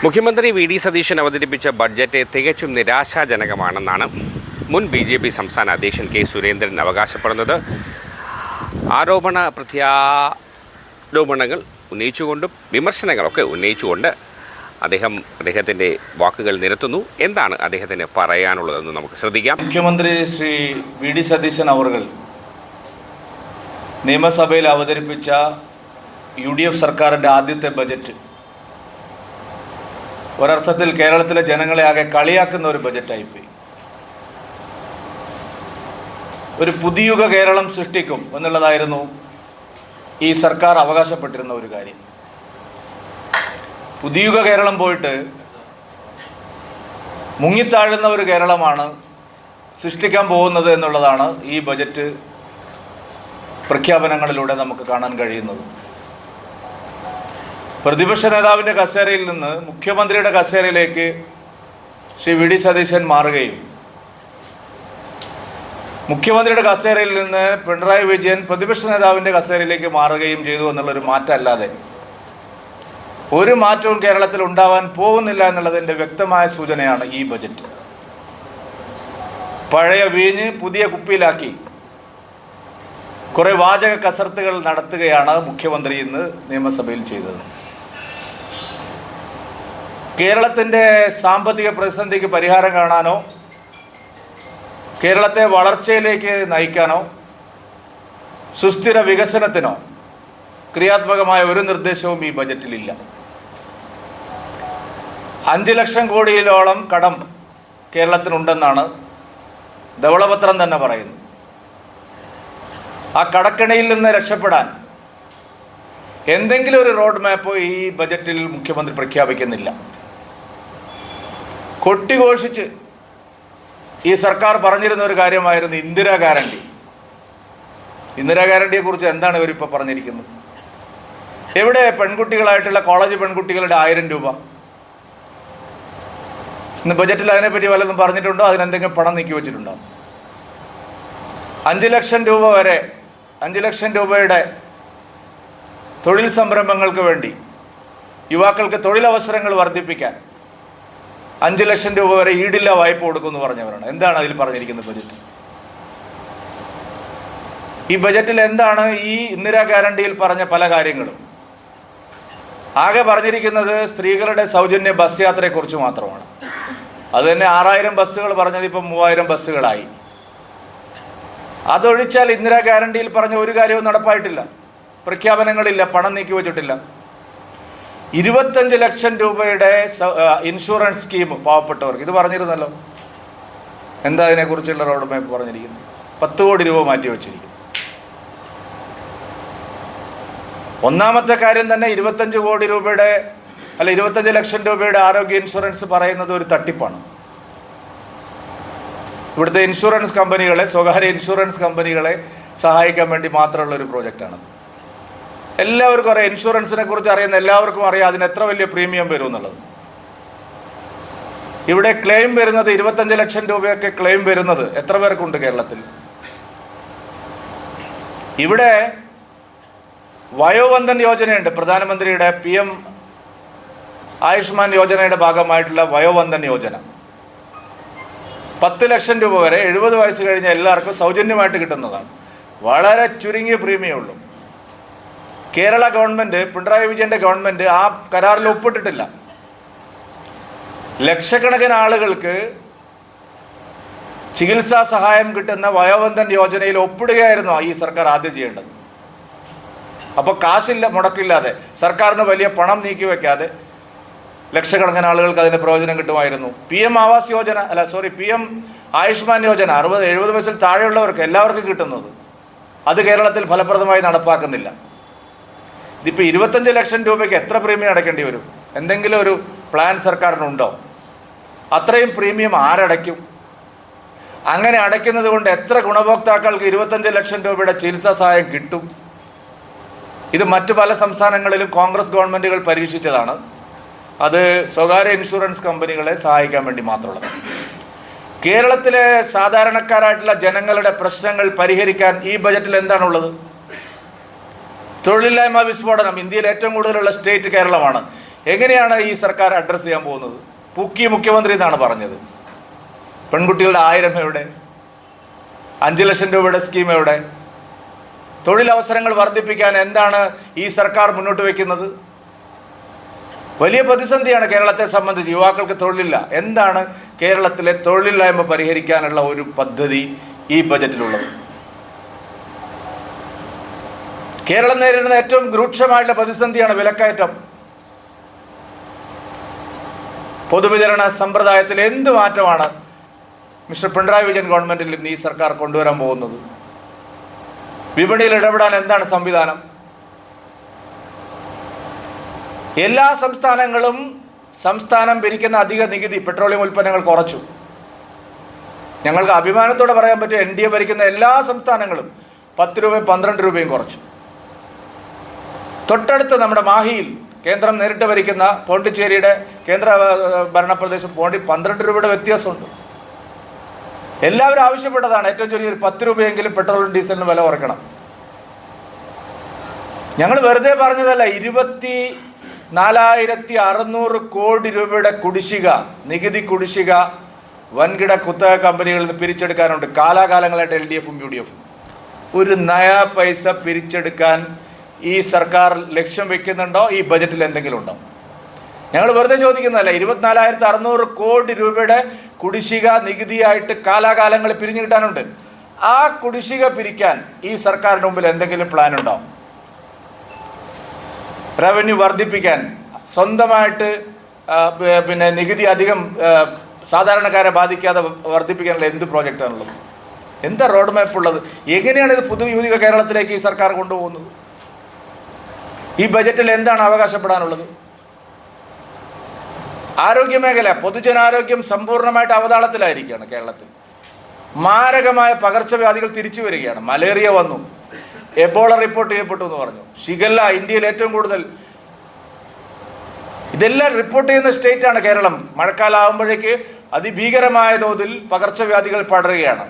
മുഖ്യമന്ത്രി V D Satheesan അവതരിപ്പിച്ച budget തികച്ചും നിരാശാജനകമാണെന്നാണ് മുൻ BJP സംസ്ഥാന അധ്യക്ഷൻ കെ സുരേന്ദ്രൻ അവകാശപ്പെടുന്നത്. പ്രത്യാരോപണങ്ങൾ ഉന്നയിച്ചുകൊണ്ടും വിമർശനങ്ങളൊക്കെ ഉന്നയിച്ചുകൊണ്ട് അദ്ദേഹത്തിൻ്റെ വാക്കുകൾ നിരത്തുന്നു. എന്താണ് അദ്ദേഹത്തിന് പറയാനുള്ളതെന്ന് നമുക്ക് ശ്രദ്ധിക്കാം. മുഖ്യമന്ത്രി ശ്രീ വി ഡി സതീശൻ അവർകൾ നിയമസഭയിൽ അവതരിപ്പിച്ച UDF സർക്കാരിൻ്റെ ആദ്യത്തെ ബജറ്റ് ഒരർത്ഥത്തിൽ കേരളത്തിലെ ജനങ്ങളെ ആകെ കളിയാക്കുന്ന ഒരു ബജറ്റായിപ്പോയി. ഒരു പുതിയുഗ കേരളം സൃഷ്ടിക്കും എന്നുള്ളതായിരുന്നു ഈ സർക്കാർ അവകാശപ്പെട്ടിരുന്ന ഒരു കാര്യം. പുതിയുഗ കേരളം പോയിട്ട് മുങ്ങിത്താഴുന്ന ഒരു കേരളമാണ് സൃഷ്ടിക്കാൻ പോകുന്നത് എന്നുള്ളതാണ് ഈ ബജറ്റ് പ്രഖ്യാപനങ്ങളിലൂടെ നമുക്ക് കാണാൻ കഴിയുന്നത്. പ്രതിപക്ഷ നേതാവിൻ്റെ കസേരയിൽ നിന്ന് മുഖ്യമന്ത്രിയുടെ കസേരയിലേക്ക് ശ്രീ വി ഡി സതീശൻ മാറുകയും മുഖ്യമന്ത്രിയുടെ കസേരയിൽ നിന്ന് പിണറായി വിജയൻ പ്രതിപക്ഷ നേതാവിൻ്റെ കസേരയിലേക്ക് മാറുകയും ചെയ്തു എന്നുള്ളൊരു മാറ്റമല്ലാതെ ഒരു മാറ്റവും കേരളത്തിൽ ഉണ്ടാവാൻ പോകുന്നില്ല എന്നുള്ളതിൻ്റെ വ്യക്തമായ സൂചനയാണ് ഈ ബജറ്റ്. പഴയ വീഞ്ഞ് പുതിയ കുപ്പിയിലാക്കി കുറേ വാചക കസർത്തുകൾ നടത്തുകയാണ് മുഖ്യമന്ത്രി ഇന്ന് നിയമസഭയിൽ ചെയ്തത്. കേരളത്തിൻ്റെ സാമ്പത്തിക പ്രതിസന്ധിക്ക് പരിഹാരം കാണാനോ കേരളത്തെ വളർച്ചയിലേക്ക് നയിക്കാനോ സുസ്ഥിര വികസനത്തിനോ ക്രിയാത്മകമായ ഒരു നിർദ്ദേശവും ഈ ബജറ്റിലില്ല. 5 ലക്ഷം കോടിയിലോളം കടം കേരളത്തിനുണ്ടെന്നാണ് ധവളപത്രം തന്നെ പറയുന്നത്. ആ കടക്കെണിയിൽ നിന്ന് രക്ഷപ്പെടാൻ എന്തെങ്കിലും ഒരു റോഡ് മാപ്പ് ഈ ബജറ്റിൽ മുഖ്യമന്ത്രി പ്രഖ്യാപിക്കുന്നില്ല. കൊട്ടിഘോഷിച്ച് ഈ സർക്കാർ പറഞ്ഞിരുന്ന ഒരു കാര്യമായിരുന്നു ഇന്ദിരാ ഗ്യാരണ്ടി. ഇന്ദിരാ ഗ്യാരണ്ടിയെക്കുറിച്ച് എന്താണ് ഇവരിപ്പോൾ പറഞ്ഞിരിക്കുന്നത്? എവിടെ പെൺകുട്ടികളായിട്ടുള്ള കോളേജ് പെൺകുട്ടികളുടെ 1000 രൂപ? ഇന്ന് ബജറ്റിൽ അതിനെപ്പറ്റി വല്ലതും പറഞ്ഞിട്ടുണ്ടോ? അതിനെന്തെങ്കിലും പണം നീക്കി വെച്ചിട്ടുണ്ടോ? 5 ലക്ഷം രൂപ വരെ 5 ലക്ഷം രൂപയുടെ തൊഴിൽ സംരംഭങ്ങൾക്ക് വേണ്ടി യുവാക്കൾക്ക് തൊഴിലവസരങ്ങൾ വർദ്ധിപ്പിക്കാൻ 5 ലക്ഷം രൂപ വരെ ഈടില്ല വായ്പ കൊടുക്കുമെന്ന് പറഞ്ഞവരാണ്. എന്താണ് അതിൽ പറഞ്ഞിരിക്കുന്നത് ബജറ്റ്? ഈ ബജറ്റിൽ എന്താണ് ഈ ഇന്ദിരാ ഗ്യാരണ്ടിയിൽ പറഞ്ഞ പല കാര്യങ്ങളും? ആകെ പറഞ്ഞിരിക്കുന്നത് സ്ത്രീകളുടെ സൗജന്യ ബസ് യാത്രയെക്കുറിച്ച് മാത്രമാണ്. അത് തന്നെ 6000 ബസ്സുകൾ പറഞ്ഞത് ഇപ്പം 3000 ബസ്സുകളായി. അതൊഴിച്ചാൽ ഇന്ദിരാ ഗ്യാരണ്ടിയിൽ പറഞ്ഞ ഒരു കാര്യവും നടപ്പായിട്ടില്ല. പ്രഖ്യാപനങ്ങളില്ല, പണം നീക്കി വെച്ചിട്ടില്ല. 25 ലക്ഷം രൂപയുടെ ഇൻഷുറൻസ് സ്കീം പാവപ്പെട്ടവർക്ക് ഇത് പറഞ്ഞിരുന്നല്ലോ. എന്താ അതിനെക്കുറിച്ചുള്ള റോഡ് മാപ്പ് പറഞ്ഞിരിക്കുന്നത്? 10 കോടി രൂപ മാറ്റി വച്ചിരിക്കുന്നു. ഒന്നാമത്തെ കാര്യം തന്നെ 25 കോടി രൂപയുടെ 25 ലക്ഷം രൂപയുടെ ആരോഗ്യ ഇൻഷുറൻസ് പറയുന്നത് ഒരു തട്ടിപ്പാണ്. ഇവിടുത്തെ ഇൻഷുറൻസ് കമ്പനികളെ, സ്വകാര്യ ഇൻഷുറൻസ് കമ്പനികളെ സഹായിക്കാൻ വേണ്ടി മാത്രമുള്ള ഒരു പ്രോജക്റ്റാണ്. എല്ലാവർക്കും അറിയാം, ഇൻഷുറൻസിനെ കുറിച്ച് അറിയുന്ന എല്ലാവർക്കും അറിയാം അതിന് എത്ര വലിയ പ്രീമിയം വരും എന്നുള്ളത്. ഇവിടെ ക്ലെയിം വരുന്നത് 25 ലക്ഷം രൂപയൊക്കെ ക്ലെയിം വരുന്നത് എത്ര പേർക്കുണ്ട് കേരളത്തിൽ? ഇവിടെ വയോവന്ദൻ യോജനയുണ്ട്. പ്രധാനമന്ത്രിയുടെ PM ആയുഷ്മാൻ യോജനയുടെ ഭാഗമായിട്ടുള്ള വയോവന്ദൻ യോജന 10 ലക്ഷം രൂപ വരെ 70 വയസ്സ് കഴിഞ്ഞ എല്ലാവർക്കും സൗജന്യമായിട്ട് കിട്ടുന്നതാണ്. വളരെ ചുരുങ്ങിയ പ്രീമിയം ഉള്ളൂ. കേരള ഗവൺമെൻറ്, പിണറായി വിജയൻ്റെ ഗവൺമെൻറ് ആ കരാറിൽ ഒപ്പിട്ടിട്ടില്ല. ലക്ഷക്കണക്കിന് ആളുകൾക്ക് ചികിത്സാ സഹായം കിട്ടുന്ന വയോവന്ദൻ യോജനയിൽ ഒപ്പിടുകയായിരുന്നു ഈ സർക്കാർ ആദ്യം ചെയ്യേണ്ടത്. അപ്പോൾ കാശില്ല, മുടക്കില്ലാതെ, സർക്കാരിന് വലിയ പണം നീക്കി വയ്ക്കാതെ ലക്ഷക്കണക്കിന് ആളുകൾക്ക് അതിന് പ്രയോജനം കിട്ടുമായിരുന്നു. PM ആവാസ് യോജന PM ആയുഷ്മാൻ യോജന 60-70 വയസ്സിൽ താഴെയുള്ളവർക്ക് എല്ലാവർക്കും കിട്ടുന്നത്, അത് കേരളത്തിൽ ഫലപ്രദമായി നടപ്പാക്കുന്നില്ല. ഇതിപ്പോൾ 25 ലക്ഷം രൂപയ്ക്ക് എത്ര പ്രീമിയം അടയ്ക്കേണ്ടി വരും? എന്തെങ്കിലും ഒരു പ്ലാൻ സർക്കാരിനുണ്ടോ? അത്രയും പ്രീമിയം ആരടയ്ക്കും? അങ്ങനെ അടയ്ക്കുന്നത് കൊണ്ട് എത്ര ഗുണഭോക്താക്കൾക്ക് 25 ലക്ഷം രൂപയുടെ ചികിത്സാ സഹായം കിട്ടും? ഇത് മറ്റു പല സംസ്ഥാനങ്ങളിലും കോൺഗ്രസ് ഗവൺമെൻറ്റുകൾ പരീക്ഷിച്ചതാണ്. അത് സ്വകാര്യ ഇൻഷുറൻസ് കമ്പനികളെ സഹായിക്കാൻ വേണ്ടി മാത്രമുള്ളത്. കേരളത്തിലെ സാധാരണക്കാരായിട്ടുള്ള ജനങ്ങളുടെ പ്രശ്നങ്ങൾ പരിഹരിക്കാൻ ഈ ബജറ്റിൽ എന്താണുള്ളത്? തൊഴിലില്ലായ്മ വിസ്ഫോടനം. ഇന്ത്യയിൽ ഏറ്റവും കൂടുതലുള്ള സ്റ്റേറ്റ് കേരളമാണ്. എങ്ങനെയാണ് ഈ സർക്കാർ അഡ്രസ്സ് ചെയ്യാൻ പോകുന്നത്? പൂക്കി മുഖ്യമന്ത്രി എന്നാണ് പറഞ്ഞത്. പെൺകുട്ടികളുടെ 1000 എവിടെ? 5 ലക്ഷം രൂപയുടെ സ്കീം എവിടെ? തൊഴിലവസരങ്ങൾ വർദ്ധിപ്പിക്കാൻ എന്താണ് ഈ സർക്കാർ മുന്നോട്ട് വയ്ക്കുന്നത്? വലിയ പ്രതിസന്ധിയാണ് കേരളത്തെ സംബന്ധിച്ച്. യുവാക്കൾക്ക് തൊഴിലില്ല. എന്താണ് കേരളത്തിലെ തൊഴിലില്ലായ്മ പരിഹരിക്കാനുള്ള ഒരു പദ്ധതി ഈ ബജറ്റിലുള്ളത്? കേരളം നേരിടുന്ന ഏറ്റവും രൂക്ഷമായിട്ടുള്ള പ്രതിസന്ധിയാണ് വിലക്കയറ്റം. പൊതുവിതരണ സമ്പ്രദായത്തിൽ എന്ത് മാറ്റമാണ് മിസ്റ്റർ പിണറായി വിജയൻ ഗവൺമെന്റിൽ നിന്ന് ഈ സർക്കാർ കൊണ്ടുവരാൻ പോകുന്നത്? വിപണിയിൽ ഇടപെടാൻ എന്താണ് സംവിധാനം? എല്ലാ സംസ്ഥാനങ്ങളും സംസ്ഥാനം ഭരിക്കുന്ന അധിക നികുതി പെട്രോളിയം ഉൽപ്പന്നങ്ങൾ കുറച്ചു. ഞങ്ങൾക്ക് അഭിമാനത്തോടെ പറയാൻ പറ്റും, NDA ഭരിക്കുന്ന എല്ലാ സംസ്ഥാനങ്ങളും 10 രൂപയും 12 രൂപയും കുറച്ചു. തൊട്ടടുത്ത് നമ്മുടെ മാഹിയിൽ കേന്ദ്രം നേരിട്ട് ഭരിക്കുന്ന പോണ്ടിച്ചേരിയുടെ കേന്ദ്ര ഭരണപ്രദേശം 12 രൂപയുടെ വ്യത്യാസമുണ്ട്. എല്ലാവരും ആവശ്യപ്പെട്ടതാണ് ഏറ്റവും ചെറിയൊരു 10 രൂപയെങ്കിലും പെട്രോളും ഡീസലിനും വില കുറയ്ക്കണം. ഞങ്ങൾ വെറുതെ പറഞ്ഞതല്ല. 24,600 കോടി രൂപയുടെ കുടിശ്ശിക, നികുതി കുടിശ്ശിക വൻകിട കുത്തക കമ്പനികളിൽ നിന്ന് പിരിച്ചെടുക്കാനുണ്ട്. കാലാകാലങ്ങളായിട്ട് LDF-ഉം UDF-ഉം ഒരു നയാ പൈസ പിരിച്ചെടുക്കാൻ ഈ സർക്കാർ ലക്ഷ്യം വെക്കുന്നുണ്ടോ? ഈ ബജറ്റിൽ എന്തെങ്കിലും ഉണ്ടോ? ഞങ്ങൾ വെറുതെ ചോദിക്കുന്നതല്ല. 24,600 കോടി രൂപയുടെ കുടിശ്ശിക നികുതിയായിട്ട് കാലാകാലങ്ങളിൽ പിരിഞ്ഞു കിട്ടാനുണ്ട്. ആ കുടിശ്ശിക പിരിക്കാൻ ഈ സർക്കാരിന് മുമ്പിൽ എന്തെങ്കിലും പ്ലാൻ ഉണ്ടോ? റവന്യൂ വർദ്ധിപ്പിക്കാൻ, സ്വന്തമായിട്ട് പിന്നെ നികുതി അധികം സാധാരണക്കാരെ ബാധിക്കാതെ വർദ്ധിപ്പിക്കാനുള്ള എന്ത് പ്രോജക്റ്റാണുള്ളത്? എന്താ റോഡ് മാപ്പ് ഉള്ളത്? എങ്ങനെയാണ് ഇത് പുതുയുഗ കേരളത്തിലേക്ക് ഈ സർക്കാർ കൊണ്ടുപോകുന്നത്? ഈ ബജറ്റിൽ എന്താണ് അവകാശപ്പെടാനുള്ളത്? ആരോഗ്യമേഖല, പൊതുജനാരോഗ്യം സമ്പൂർണ്ണമായിട്ട് അവതാളത്തിലായിരിക്കുകയാണ് കേരളത്തിൽ. മാരകമായ പകർച്ചവ്യാധികൾ തിരിച്ചു വരികയാണ്. മലേറിയ വന്നു, എബോള റിപ്പോർട്ട് ചെയ്യപ്പെട്ടു എന്ന് പറഞ്ഞു, ഷിഗല്ല ഇന്ത്യയിൽ ഏറ്റവും കൂടുതൽ. ഇതെല്ലാം റിപ്പോർട്ട് ചെയ്യുന്ന സ്റ്റേറ്റാണ് കേരളം. മഴക്കാലം ആകുമ്പോഴേക്ക് അതിഭീകരമായ തോതിൽ പകർച്ചവ്യാധികൾ പടരുകയാണ്.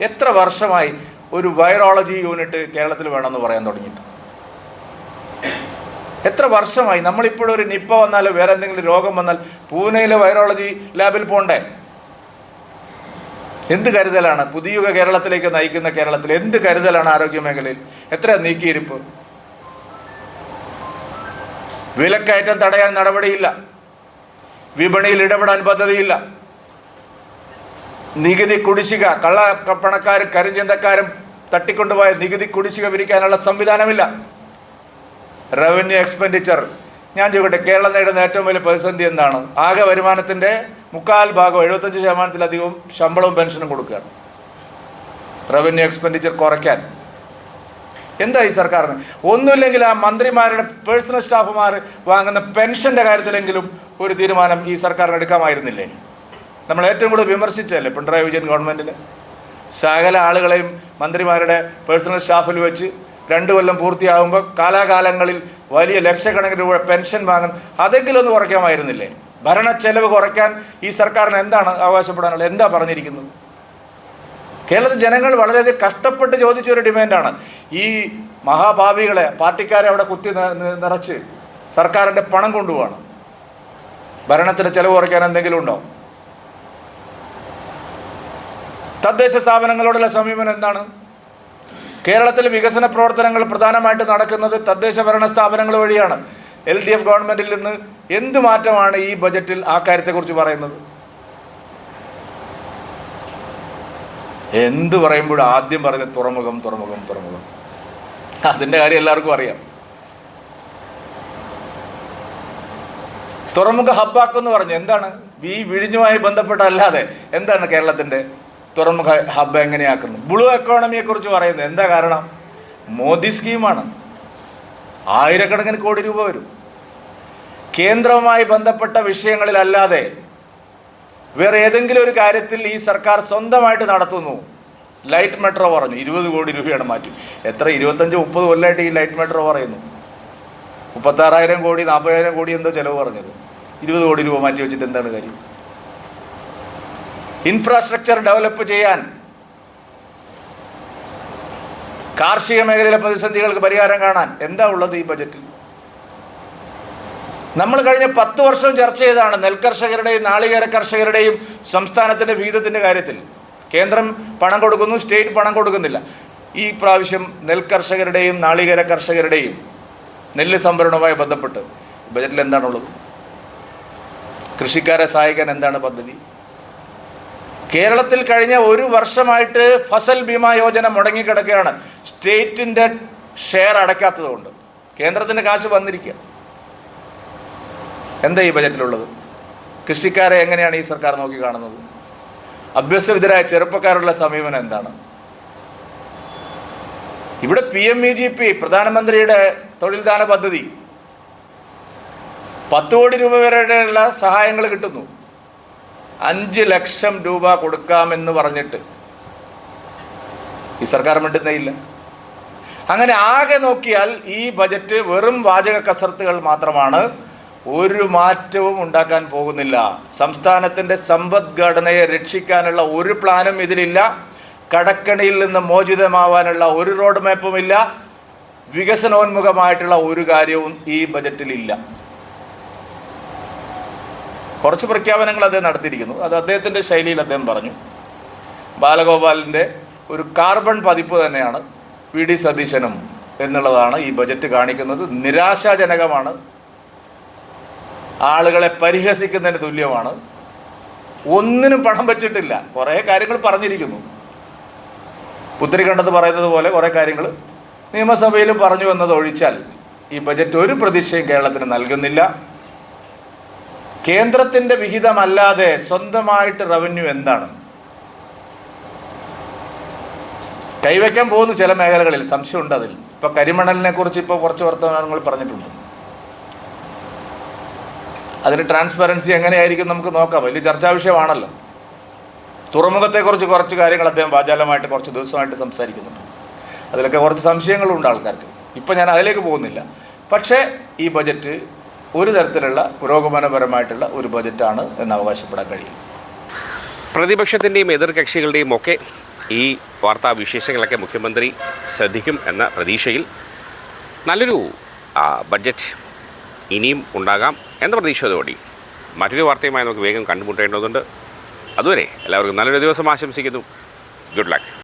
എത്ര വർഷമായി ഒരു വൈറോളജി യൂണിറ്റ് കേരളത്തിൽ വേണമെന്ന് പറയാൻ തുടങ്ങിയിട്ട്? എത്ര വർഷമായി? നമ്മളിപ്പോഴും ഒരു നിപ്പ വന്നാൽ, വേറെ എന്തെങ്കിലും രോഗം വന്നാൽ പൂനെയിലെ വൈറോളജി ലാബിൽ പോണ്ടേ? എന്ത് കരുതലാണ് പുതിയുഗ കേരളത്തിലേക്ക് നയിക്കുന്ന കേരളത്തിൽ? എന്ത് കരുതലാണ് ആരോഗ്യ മേഖലയിൽ? എത്ര നീക്കിയിരിപ്പ്? വിലക്കയറ്റം തടയാൻ നടപടിയില്ല. വിപണിയിൽ ഇടപെടാൻ പദ്ധതിയില്ല. നികുതി കുടിശ്ശിക, കള്ളപ്പണക്കാരും കരിഞ്ചന്തക്കാരും തട്ടിക്കൊണ്ടുപോയ നികുതി കുടിശ്ശിക പിരിക്കാനുള്ള സംവിധാനമില്ല. റവന്യൂ എക്സ്പെൻഡിച്ചർ, ഞാൻ ചോദിക്കട്ടെ, കേരളം നേടുന്ന ഏറ്റവും വലിയ പ്രതിസന്ധി എന്താണ്? ആകെ വരുമാനത്തിൻ്റെ 3/4 75%-ലധികവും ശമ്പളവും പെൻഷനും കൊടുക്കുകയാണ്. റവന്യൂ എക്സ്പെൻഡിച്ചർ കുറയ്ക്കാൻ എന്താ ഈ സർക്കാരിന്? ഒന്നുമില്ലെങ്കിൽ ആ മന്ത്രിമാരുടെ പേഴ്സണൽ സ്റ്റാഫുമാർ വാങ്ങുന്ന പെൻഷൻ്റെ കാര്യത്തിലെങ്കിലും ഒരു തീരുമാനം ഈ സർക്കാരിന് എടുക്കാമായിരുന്നില്ലേ? നമ്മൾ ഏറ്റവും കൂടുതൽ വിമർശിച്ചല്ലേ പിണറായി വിജയൻ ഗവൺമെൻറ്റിന്? സകല ആളുകളെയും മന്ത്രിമാരുടെ പേഴ്സണൽ സ്റ്റാഫിൽ വെച്ച് 2 കൊല്ലം പൂർത്തിയാകുമ്പോൾ കാലാകാലങ്ങളിൽ വലിയ ലക്ഷക്കണക്കിന് രൂപ പെൻഷൻ വാങ്ങുന്ന അതെങ്കിലും ഒന്ന് കുറയ്ക്കാമായിരുന്നില്ലേ? ഭരണ ചെലവ് കുറയ്ക്കാൻ ഈ സർക്കാരിന് എന്താണ് അവകാശപ്പെടാനുള്ളത്? എന്താ പറഞ്ഞിരിക്കുന്നത്? കേരളത്തിൽ ജനങ്ങൾ വളരെയധികം കഷ്ടപ്പെട്ട് ചോദിച്ചൊരു ഡിമാൻഡാണ്. ഈ മഹാഭാവികളെ, പാർട്ടിക്കാരെ അവിടെ കുത്തി നിറച്ച് സർക്കാരിൻ്റെ പണം കൊണ്ടുപോകണം. ഭരണത്തിന് ചെലവ് കുറയ്ക്കാൻ എന്തെങ്കിലും ഉണ്ടോ? തദ്ദേശ സ്ഥാപനങ്ങളോടുള്ള സമീപനം എന്താണ്? കേരളത്തിൽ വികസന പ്രവർത്തനങ്ങൾ പ്രധാനമായിട്ട് നടക്കുന്നത് തദ്ദേശ ഭരണ സ്ഥാപനങ്ങൾ വഴിയാണ്. LDF ഗവൺമെൻറ്റിൽ നിന്ന് എന്ത് മാറ്റമാണ് ഈ ബജറ്റിൽ ആ കാര്യത്തെക്കുറിച്ച് പറയുന്നത്? എന്ത് പറയുമ്പോഴും ആദ്യം പറയുന്നത് തുറമുഖം. അതിൻ്റെ കാര്യം എല്ലാവർക്കും അറിയാം. തുറമുഖ ഹബ്ബാക്കെന്ന് പറഞ്ഞു. എന്താണ് ഈ വിഴിഞ്ഞുമായി ബന്ധപ്പെട്ടല്ലാതെ എന്താണ് കേരളത്തിൻ്റെ തുറമുഖ ഹബ്ബ് എങ്ങനെയാക്കുന്നത്? ബ്ലൂ എക്കോണമിയെക്കുറിച്ച് പറയുന്നത് എന്താ കാരണം? മോദി സ്കീമാണ്. 1000 കോടി രൂപ വരും. കേന്ദ്രവുമായി ബന്ധപ്പെട്ട വിഷയങ്ങളിലല്ലാതെ വേറെ ഏതെങ്കിലും ഒരു കാര്യത്തിൽ ഈ സർക്കാർ സ്വന്തമായിട്ട് നടത്തുന്നു. ലൈറ്റ് മെട്രോ പറഞ്ഞു 20 കോടി രൂപയാണ് മാറ്റി. എത്ര 25-30 കൊല്ലമായിട്ട് ഈ ലൈറ്റ് മെട്രോ പറയുന്നു. 36,000 കോടി 40,000 കോടി എന്തോ ചിലവ് പറഞ്ഞത്. 20 കോടി രൂപ മാറ്റി വെച്ചിട്ട് എന്താണ് കാര്യം? ഇൻഫ്രാസ്ട്രക്ചർ ഡെവലപ്പ് ചെയ്യാൻ, കാർഷിക മേഖലയിലെ പ്രതിസന്ധികൾക്ക് പരിഹാരം കാണാൻ എന്താ ഉള്ളത് ഈ ബജറ്റിൽ? നമ്മൾ കഴിഞ്ഞ 10 വർഷം ചർച്ച ചെയ്തതാണ് നെൽകർഷകരുടെയും നാളികേര കർഷകരുടെയും സംസ്ഥാനത്തിൻ്റെ വിഹിതത്തിൻ്റെ കാര്യത്തിൽ. കേന്ദ്രം പണം കൊടുക്കുന്നു, സ്റ്റേറ്റ് പണം കൊടുക്കുന്നില്ല. ഈ പ്രാവശ്യം നെൽകർഷകരുടെയും നാളികേര കർഷകരുടെയും നെല്ല് സംഭരണവുമായി ബന്ധപ്പെട്ട് ബജറ്റിൽ എന്താണുള്ളത്? കൃഷിക്കാരെ സഹായിക്കാൻ എന്താണ് പദ്ധതി? കേരളത്തിൽ കഴിഞ്ഞ 1 വർഷമായിട്ട് ഫസൽ ബീമാ യോജന മുടങ്ങിക്കിടക്കുകയാണ്. സ്റ്റേറ്റിൻ്റെ ഷെയർ അടയ്ക്കാത്തതുകൊണ്ട് കേന്ദ്രത്തിൻ്റെ കാശ് വന്നിരിക്കുക. എന്താ ഈ ബജറ്റിലുള്ളത്? കൃഷിക്കാരെ എങ്ങനെയാണ് ഈ സർക്കാർ നോക്കി കാണുന്നത്? അഭ്യസ്തവിദ്യരായ ചെറുപ്പക്കാരുള്ള സമീപനം എന്താണ്? ഇവിടെ PMEGP പ്രധാനമന്ത്രിയുടെ തൊഴിൽദാന പദ്ധതി 10 കോടി രൂപ വരെയുള്ള സഹായങ്ങൾ കിട്ടുന്നു. 5 ലക്ഷം രൂപ കൊടുക്കാമെന്ന് പറഞ്ഞിട്ട് ഈ സർക്കാർ മിണ്ടുന്നേയില്ല. അങ്ങനെ ആകെ നോക്കിയാൽ ഈ ബജറ്റ് വെറും വാചക കസർത്തുകൾ മാത്രമാണ്. ഒരു മാറ്റവും ഉണ്ടാക്കാൻ പോകുന്നില്ല. സംസ്ഥാനത്തിൻ്റെ സമ്പദ്ഘടനയെ രക്ഷിക്കാനുള്ള ഒരു പ്ലാനും ഇതിലില്ല. കടക്കണിയിൽ നിന്ന് മോചിതമാവാനുള്ള ഒരു റോഡ് മാപ്പുമില്ല. വികസനോന്മുഖമായിട്ടുള്ള ഒരു കാര്യവും ഈ ബജറ്റിലില്ല. കുറച്ച് പ്രഖ്യാപനങ്ങൾ അദ്ദേഹം നടത്തിയിരിക്കുന്നു. അത് അദ്ദേഹത്തിൻ്റെ ശൈലിയിൽ അദ്ദേഹം പറഞ്ഞു. ബാലഗോപാലിൻ്റെ ഒരു കാർബൺ പതിപ്പ് തന്നെയാണ് VD സതീശനും എന്നുള്ളതാണ് ഈ ബജറ്റ് കാണിക്കുന്നത്. നിരാശാജനകമാണ്. ആളുകളെ പരിഹസിക്കുന്നതിന് തുല്യമാണ്. ഒന്നിനും പണം വെച്ചിട്ടില്ല. കുറേ കാര്യങ്ങൾ പറഞ്ഞിരിക്കുന്നു. പുത്തിരി കണ്ടത് പറയുന്നത് പോലെ കുറേ കാര്യങ്ങൾ നിയമസഭയിലും പറഞ്ഞു എന്നത് ഒഴിച്ചാൽ ഈ ബജറ്റ് ഒരു പ്രതീക്ഷയും കേരളത്തിന് നൽകുന്നില്ല. കേന്ദ്രത്തിൻ്റെ വിഹിതമല്ലാതെ സ്വന്തമായിട്ട് റവന്യൂ എന്താണ്? കൈവയ്ക്കാൻ പോകുന്നു ചില മേഖലകളിൽ, സംശയമുണ്ട് അതിൽ. ഇപ്പോൾ കരിമണലിനെ കുറിച്ച് ഇപ്പോൾ കുറച്ച് വർത്തമാനങ്ങൾ പറഞ്ഞിട്ടുണ്ട്. അതിന് ട്രാൻസ്പെറൻസി എങ്ങനെയായിരിക്കും നമുക്ക് നോക്കാം. വലിയ ചർച്ചാ വിഷയമാണല്ലോ. തുറമുഖത്തെക്കുറിച്ച് കുറച്ച് കാര്യങ്ങൾ അദ്ദേഹം വാചാലമായിട്ട് കുറച്ച് ദിവസമായിട്ട് സംസാരിക്കുന്നുണ്ട്. അതിലൊക്കെ കുറച്ച് സംശയങ്ങളുണ്ട് ആൾക്കാർക്ക്. ഇപ്പം ഞാൻ അതിലേക്ക് പോകുന്നില്ല. പക്ഷേ ഈ ബജറ്റ് ഒരു തരത്തിലുള്ള പുരോഗമനപരമായിട്ടുള്ള ഒരു ബജറ്റാണ് എന്ന് അവകാശപ്പെടാൻ കഴിയും. പ്രതിപക്ഷത്തിൻ്റെയും എതിർകക്ഷികളുടെയും ഒക്കെ ഈ വാർത്താവിശേഷങ്ങളൊക്കെ മുഖ്യമന്ത്രി ശ്രദ്ധിക്കും എന്ന പ്രതീക്ഷയിൽ നല്ലൊരു ബഡ്ജറ്റ് ഇനിയും ഉണ്ടാകാം എന്ന പ്രതീക്ഷയോടുകൂടി മറ്റൊരു വാർത്തയുമായി നമുക്ക് വേഗം കണ്ടുമുട്ടേണ്ടതുണ്ട്. അതുവരെ എല്ലാവർക്കും നല്ലൊരു ദിവസം ആശംസിക്കുന്നു. Good luck.